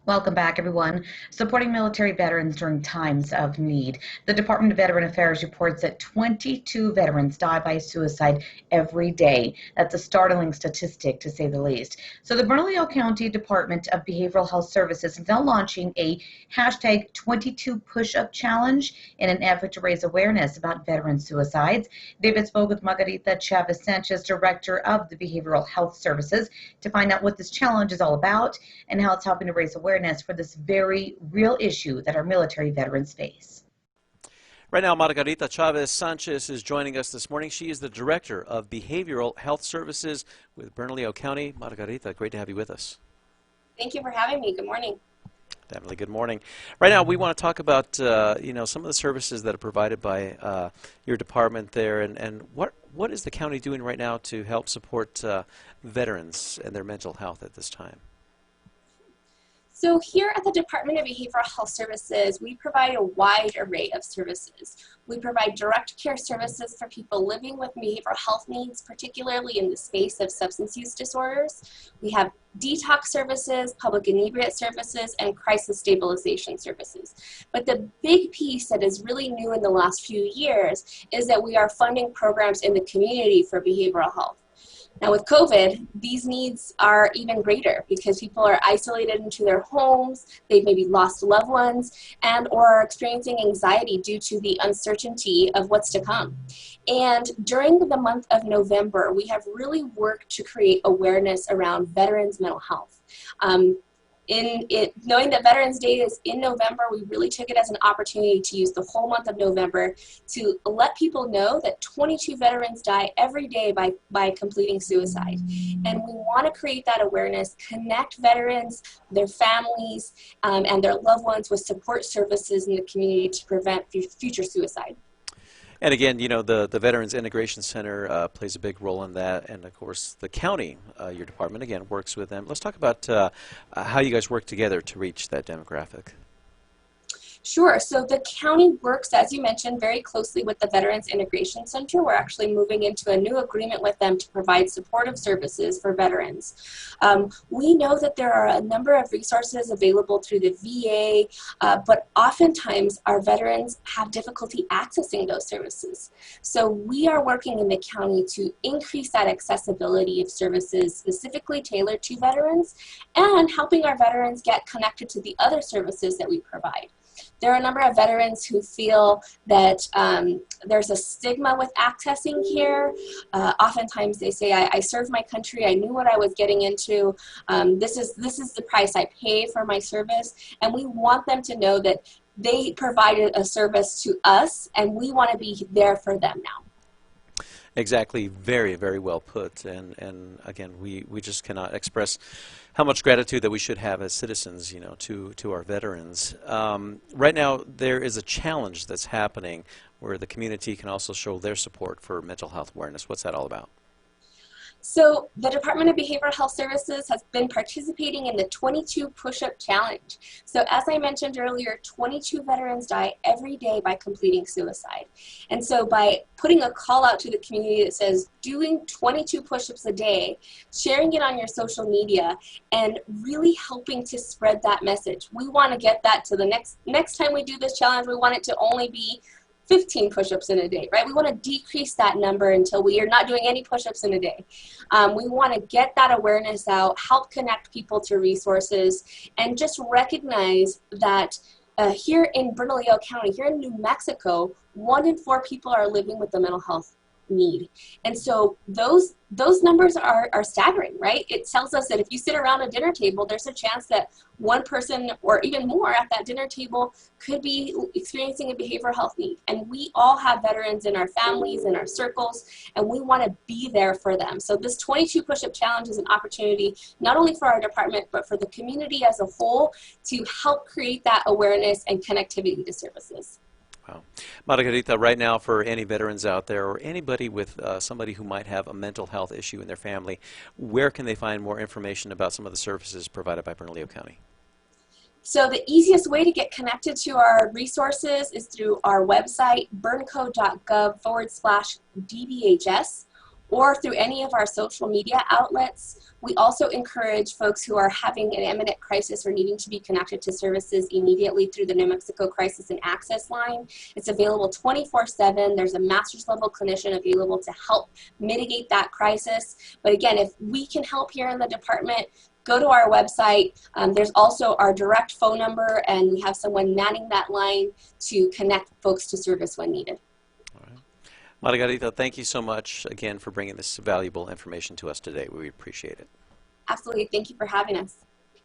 Welcome back, everyone. Supporting military veterans during times of need. The Department of Veteran Affairs reports that 22 veterans die by suicide every day. That's a startling statistic, to say the least. So the Bernalillo County Department of Behavioral Health Services is now launching a hashtag 22 Push-Up Challenge in an effort to raise awareness about veteran suicides. David spoke with Margarita Chavez-Sanchez, Director of the Behavioral Health Services, to find out what this challenge is all about and how it's helping to raise awareness for this very real issue that our military veterans face. Right now, Margarita Chavez-Sanchez is joining us this morning. She is the Director of Behavioral Health Services with Bernalillo County. Margarita, great to have you with us. Thank you for having me. Good morning. Definitely good morning. Right now, we want to talk about some of the services that are provided by your department there, and what is the county doing right now to help support veterans and their mental health at this time? So here at the Department of Behavioral Health Services, we provide a wide array of services. We provide direct care services for people living with behavioral health needs, particularly in the space of substance use disorders. We have detox services, public inebriate services, and crisis stabilization services. But the big piece that is really new in the last few years is that we are funding programs in the community for behavioral health. Now with COVID, these needs are even greater because people are isolated into their homes, they've maybe lost loved ones, and or are experiencing anxiety due to the uncertainty of what's to come. And during the month of November, we have really worked to create awareness around veterans' mental health. Knowing that Veterans Day is in November, we really took it as an opportunity to use the whole month of November to let people know that 22 veterans die every day by completing suicide. And we want to create that awareness, connect veterans, their families, and their loved ones with support services in the community to prevent future suicide. And again, the Veterans Integration Center plays a big role in that, and of course the county, your department, again, works with them. Let's talk about how you guys work together to reach that demographic. Sure. So the county works, as you mentioned, very closely with the Veterans Integration Center. We're actually moving into a new agreement with them to provide supportive services for veterans. We know that there are a number of resources available through the VA, but oftentimes our veterans have difficulty accessing those services. So we are working in the county to increase that accessibility of services specifically tailored to veterans and helping our veterans get connected to the other services that we provide. There are a number of veterans who feel that there's a stigma with accessing care. Oftentimes they say, I served my country, I knew what I was getting into, this is the price I pay for my service, and we want them to know that they provided a service to us and we want to be there for them now. Exactly. Very, very well put. And again, we just cannot express how much gratitude that we should have as citizens, to our veterans. Right now, there is a challenge that's happening where the community can also show their support for mental health awareness. What's that all about? So the Department of Behavioral Health Services has been participating in the 22 Push-Up Challenge. So as I mentioned earlier, 22 veterans die every day by completing suicide. And so by putting a call out to the community that says doing 22 push-ups a day, sharing it on your social media, and really helping to spread that message. We want to get that to the next time we do this challenge, we want it to only be 15 push-ups in a day, right? We want to decrease that number until we are not doing any push-ups in a day. We want to get that awareness out, help connect people to resources, and just recognize that here in Bernalillo County, here in New Mexico, 1 in 4 people are living with a mental health need. And so those numbers are staggering, right? It tells us that if you sit around a dinner table, there's a chance that one person or even more at that dinner table could be experiencing a behavioral health need. And we all have veterans in our families, in our circles, and we want to be there for them. So this 22 push-up challenge is an opportunity not only for our department, but for the community as a whole to help create that awareness and connectivity to services. Wow. Margarita, right now for any veterans out there or anybody with somebody who might have a mental health issue in their family, where can they find more information about some of the services provided by Bernalillo County? So the easiest way to get connected to our resources is through our website, bernco.gov/DBHS, or through any of our social media outlets. We also encourage folks who are having an imminent crisis or needing to be connected to services immediately through the New Mexico Crisis and Access Line. It's available 24/7. There's a master's level clinician available to help mitigate that crisis. But again, if we can help here in the department, go to our website. There's also our direct phone number, and we have someone manning that line to connect folks to service when needed. All right. Margarita, thank you so much again for bringing this valuable information to us today. We appreciate it. Absolutely. Thank you for having us.